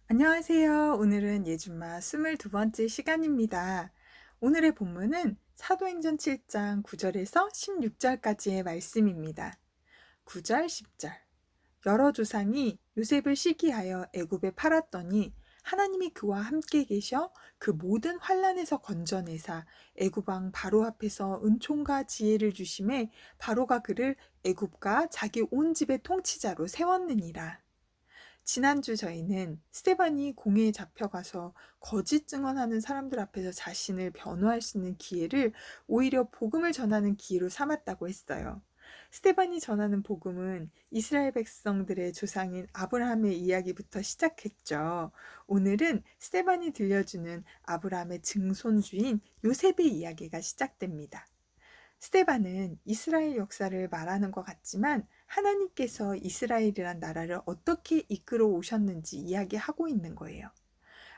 안녕하세요. 오늘은 예준마 22번째 시간입니다. 오늘의 본문은 사도행전 7장 9절에서 16절까지의 말씀입니다. 9절, 10절. 여러 조상이 요셉을 시기하여 애굽에 팔았더니 하나님이 그와 함께 계셔 그 모든 환난에서 건져내사 애굽 왕 바로 앞에서 은총과 지혜를 주심에 바로가 그를 애굽과 자기 온 집의 통치자로 세웠느니라. 지난주 저희는 스테반이 공회에 잡혀가서 거짓 증언하는 사람들 앞에서 자신을 변호할 수 있는 기회를 오히려 복음을 전하는 기회로 삼았다고 했어요. 스테반이 전하는 복음은 이스라엘 백성들의 조상인 아브라함의 이야기부터 시작했죠. 오늘은 스테반이 들려주는 아브라함의 증손주인 요셉의 이야기가 시작됩니다. 스테반은 이스라엘 역사를 말하는 것 같지만 하나님께서 이스라엘이란 나라를 어떻게 이끌어 오셨는지 이야기하고 있는 거예요.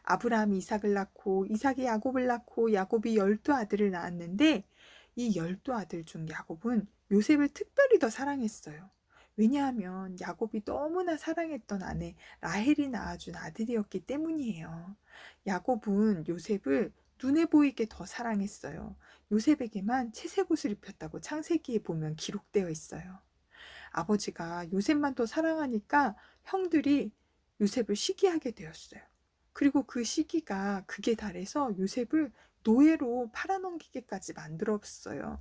아브라함이 이삭을 낳고 이삭이 야곱을 낳고 야곱이 12아들을 낳았는데 이 12아들 중 야곱은 요셉을 특별히 더 사랑했어요. 왜냐하면 야곱이 너무나 사랑했던 아내 라헬이 낳아준 아들이었기 때문이에요. 야곱은 요셉을 눈에 보이게 더 사랑했어요. 요셉에게만 채색 옷을 입혔다고 창세기에 보면 기록되어 있어요. 아버지가 요셉만 더 사랑하니까 형들이 요셉을 시기하게 되었어요. 그리고 그 시기가 극에 달해서 요셉을 노예로 팔아넘기게까지 만들었어요.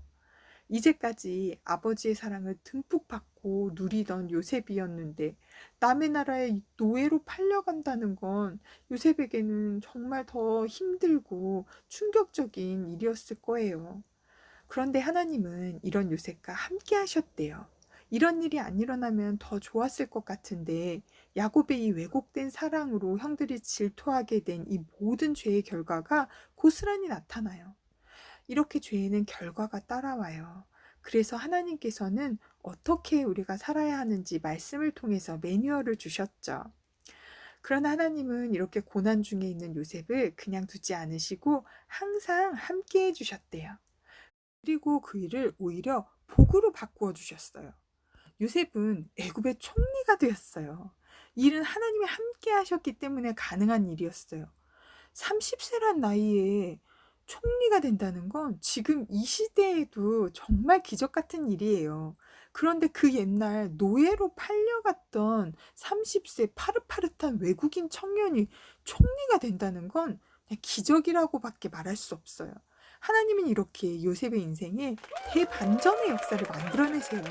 이제까지 아버지의 사랑을 듬뿍 받고 누리던 요셉이었는데 남의 나라에 노예로 팔려간다는 건 요셉에게는 정말 더 힘들고 충격적인 일이었을 거예요. 그런데 하나님은 이런 요셉과 함께 하셨대요. 이런 일이 안 일어나면 더 좋았을 것 같은데 야곱의 이 왜곡된 사랑으로 형들이 질투하게 된 이 모든 죄의 결과가 고스란히 나타나요. 이렇게 죄에는 결과가 따라와요. 그래서 하나님께서는 어떻게 우리가 살아야 하는지 말씀을 통해서 매뉴얼을 주셨죠. 그러나 하나님은 이렇게 고난 중에 있는 요셉을 그냥 두지 않으시고 항상 함께 해주셨대요. 그리고 그 일을 오히려 복으로 바꾸어 주셨어요. 요셉은 애굽의 총리가 되었어요. 이 일은 하나님이 함께 하셨기 때문에 가능한 일이었어요. 30세란 나이에 총리가 된다는 건 지금 이 시대에도 정말 기적 같은 일이에요. 그런데 그 옛날 노예로 팔려갔던 30세 파릇파릇한 외국인 청년이 총리가 된다는 건 그냥 기적이라고밖에 말할 수 없어요. 하나님은 이렇게 요셉의 인생에 대반전의 역사를 만들어내세요.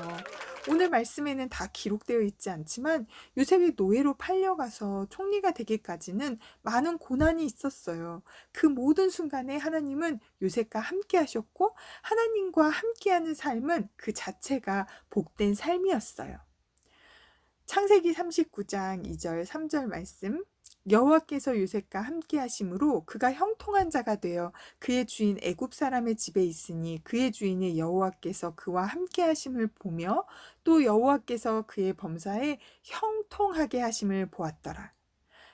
오늘 말씀에는 다 기록되어 있지 않지만 요셉이 노예로 팔려가서 총리가 되기까지는 많은 고난이 있었어요. 그 모든 순간에 하나님은 요셉과 함께 하셨고 하나님과 함께하는 삶은 그 자체가 복된 삶이었어요. 창세기 39장 2절 3절 말씀. 여호와께서 요셉과 함께 하심으로 그가 형통한 자가 되어 그의 주인 애굽 사람의 집에 있으니 그의 주인의 여호와께서 그와 함께 하심을 보며 또 여호와께서 그의 범사에 형통하게 하심을 보았더라.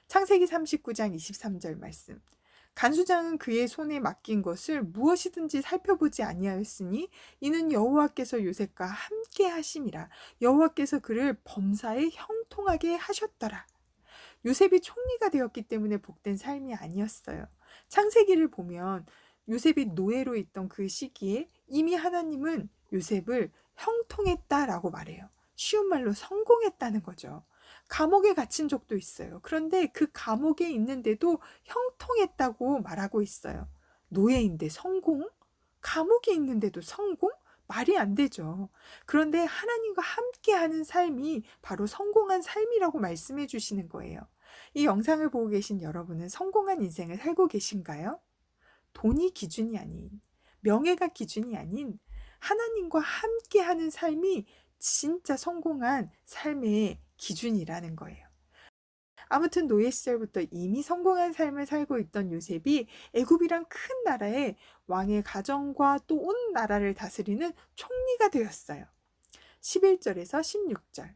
창세기 39장 23절 말씀. 간수장은 그의 손에 맡긴 것을 무엇이든지 살펴보지 아니하였으니 이는 여호와께서 요셉과 함께 하심이라. 여호와께서 그를 범사에 형통하게 하셨더라. 요셉이 총리가 되었기 때문에 복된 삶이 아니었어요. 창세기를 보면 요셉이 노예로 있던 그 시기에 이미 하나님은 요셉을 형통했다라고 말해요. 쉬운 말로 성공했다는 거죠. 감옥에 갇힌 적도 있어요. 그런데 그 감옥에 있는데도 형통했다고 말하고 있어요. 노예인데 성공? 감옥에 있는데도 성공? 말이 안 되죠. 그런데 하나님과 함께하는 삶이 바로 성공한 삶이라고 말씀해 주시는 거예요. 이 영상을 보고 계신 여러분은 성공한 인생을 살고 계신가요? 돈이 기준이 아닌, 명예가 기준이 아닌 하나님과 함께하는 삶이 진짜 성공한 삶의 기준이라는 거예요. 아무튼 노예 시절부터 이미 성공한 삶을 살고 있던 요셉이 애굽이란 큰 나라의 왕의 가정과 또 온 나라를 다스리는 총리가 되었어요. 11절에서 16절.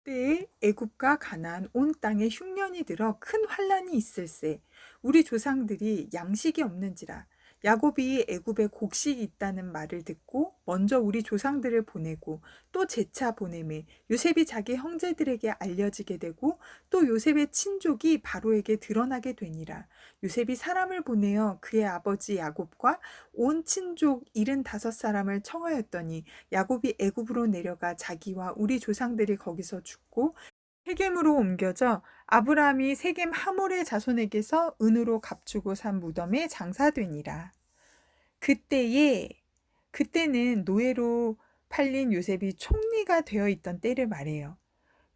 때에 애굽과 가나안 온 땅에 흉년이 들어 큰 환란이 있을세 우리 조상들이 양식이 없는지라 야곱이 애굽에 곡식이 있다는 말을 듣고 먼저 우리 조상들을 보내고 또 재차 보내매 요셉이 자기 형제들에게 알려지게 되고 또 요셉의 친족이 바로에게 드러나게 되니라. 요셉이 사람을 보내어 그의 아버지 야곱과 온 친족 75사람을 청하였더니 야곱이 애굽으로 내려가 자기와 우리 조상들이 거기서 죽고 세겜으로 옮겨져 아브라함이 세겜 하몰의 자손에게서 은으로 값주고 산 무덤에 장사되니라. 그때는 노예로 팔린 요셉이 총리가 되어 있던 때를 말해요.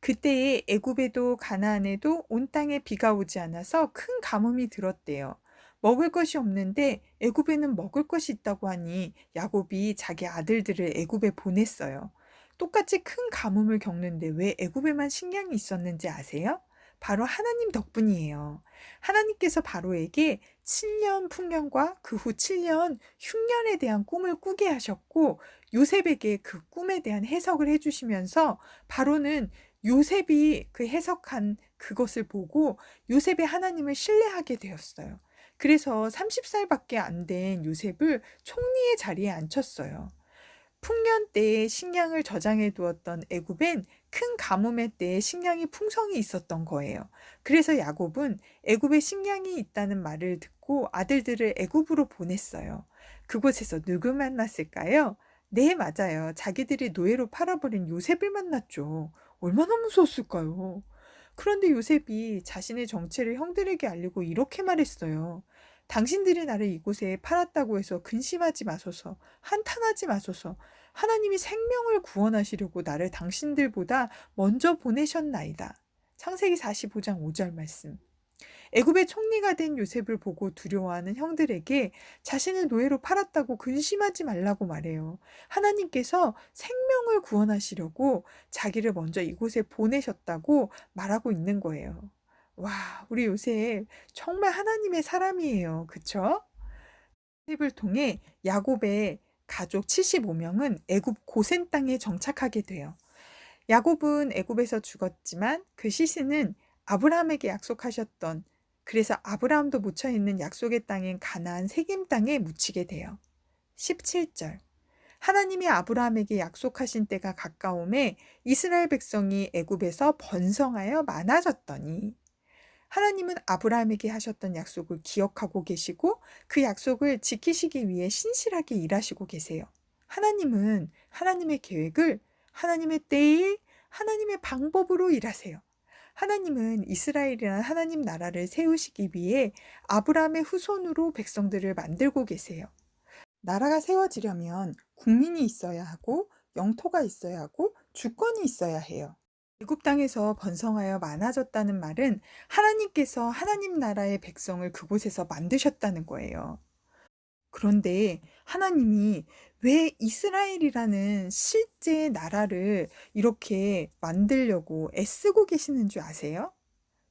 그때에 애굽에도 가나안에도 온 땅에 비가 오지 않아서 큰 가뭄이 들었대요. 먹을 것이 없는데 애굽에는 먹을 것이 있다고 하니 야곱이 자기 아들들을 애굽에 보냈어요. 똑같이 큰 가뭄을 겪는데 왜 애굽에만 식량이 있었는지 아세요? 바로 하나님 덕분이에요. 하나님께서 바로에게 7년 풍년과 그 후 7년 흉년에 대한 꿈을 꾸게 하셨고 요셉에게 그 꿈에 대한 해석을 해주시면서 바로는 요셉이 그 해석한 그것을 보고 요셉의 하나님을 신뢰하게 되었어요. 그래서 30살밖에 안 된 요셉을 총리의 자리에 앉혔어요. 풍년 때에 식량을 저장해 두었던 애굽엔 큰 가뭄의 때에 식량이 풍성히 있었던 거예요. 그래서 야곱은 애굽에 식량이 있다는 말을 듣고 아들들을 애굽으로 보냈어요. 그곳에서 누구 만났을까요? 네, 맞아요. 자기들이 노예로 팔아버린 요셉을 만났죠. 얼마나 무서웠을까요? 그런데 요셉이 자신의 정체를 형들에게 알리고 이렇게 말했어요. 당신들이 나를 이곳에 팔았다고 해서 근심하지 마소서, 한탄하지 마소서. 하나님이 생명을 구원하시려고 나를 당신들보다 먼저 보내셨나이다. 창세기 45장 5절 말씀. 애굽의 총리가 된 요셉을 보고 두려워하는 형들에게 자신을 노예로 팔았다고 근심하지 말라고 말해요. 하나님께서 생명을 구원하시려고 자기를 먼저 이곳에 보내셨다고 말하고 있는 거예요. 와, 우리 요셉 정말 하나님의 사람이에요. 그쵸? 요셉을 통해 야곱의 가족 75명은 애굽 고센 땅에 정착하게 돼요. 야곱은 애굽에서 죽었지만 그 시신은 아브라함에게 약속하셨던, 그래서 아브라함도 묻혀 있는 약속의 땅인 가나안 세겜 땅에 묻히게 돼요. 17절. 하나님이 아브라함에게 약속하신 때가 가까움에 이스라엘 백성이 애굽에서 번성하여 많아졌더니, 하나님은 아브라함에게 하셨던 약속을 기억하고 계시고 그 약속을 지키시기 위해 신실하게 일하시고 계세요. 하나님은 하나님의 계획을 하나님의 때에 하나님의 방법으로 일하세요. 하나님은 이스라엘이라는 하나님 나라를 세우시기 위해 아브라함의 후손으로 백성들을 만들고 계세요. 나라가 세워지려면 국민이 있어야 하고 영토가 있어야 하고 주권이 있어야 해요. 애굽 땅에서 번성하여 많아졌다는 말은 하나님께서 하나님 나라의 백성을 그곳에서 만드셨다는 거예요. 그런데 하나님이 왜 이스라엘이라는 실제 나라를 이렇게 만들려고 애쓰고 계시는 줄 아세요?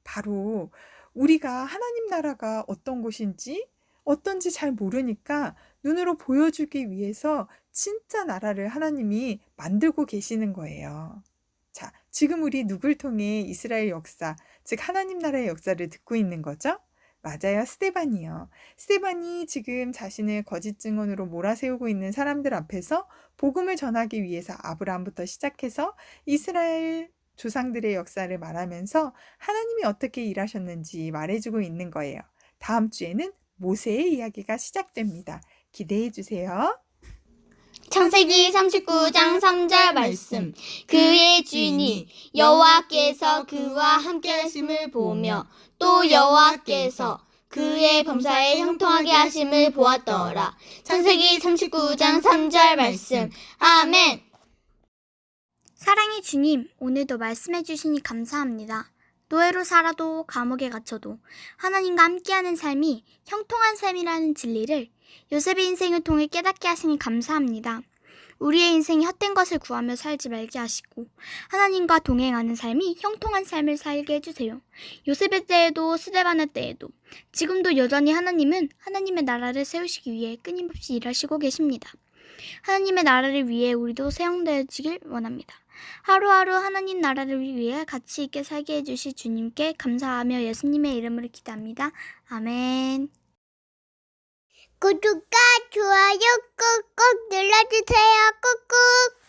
바로 우리가 하나님 나라가 어떤 곳인지 어떤지 잘 모르니까 눈으로 보여주기 위해서 진짜 나라를 하나님이 만들고 계시는 거예요. 자, 지금 우리 누굴 통해 이스라엘 역사, 즉 하나님 나라의 역사를 듣고 있는 거죠? 맞아요. 스데반이요. 스데반이 지금 자신을 거짓 증언으로 몰아세우고 있는 사람들 앞에서 복음을 전하기 위해서 아브라함부터 시작해서 이스라엘 조상들의 역사를 말하면서 하나님이 어떻게 일하셨는지 말해주고 있는 거예요. 다음 주에는 모세의 이야기가 시작됩니다. 기대해 주세요. 창세기 39장 3절 말씀. 그의 주인이 여호와께서 그와 함께 하심을 보며 또 여호와께서 그의 범사에 형통하게 하심을 보았더라. 창세기 39장 3절 말씀. 아멘. 사랑의 주님, 오늘도 말씀해 주시니 감사합니다. 노예로 살아도 감옥에 갇혀도 하나님과 함께하는 삶이 형통한 삶이라는 진리를 요셉의 인생을 통해 깨닫게 하시니 감사합니다. 우리의 인생이 헛된 것을 구하며 살지 말게 하시고 하나님과 동행하는 삶이 형통한 삶을 살게 해주세요. 요셉의 때에도 스데반의 때에도 지금도 여전히 하나님은 하나님의 나라를 세우시기 위해 끊임없이 일하시고 계십니다. 하나님의 나라를 위해 우리도 사용되어지길 원합니다. 하루하루 하나님 나라를 위해 가치 있게 살게 해주실 주님께 감사하며 예수님의 이름으로 기도합니다. 아멘. 구독과 좋아요 꾹꾹 눌러주세요. 꾹꾹.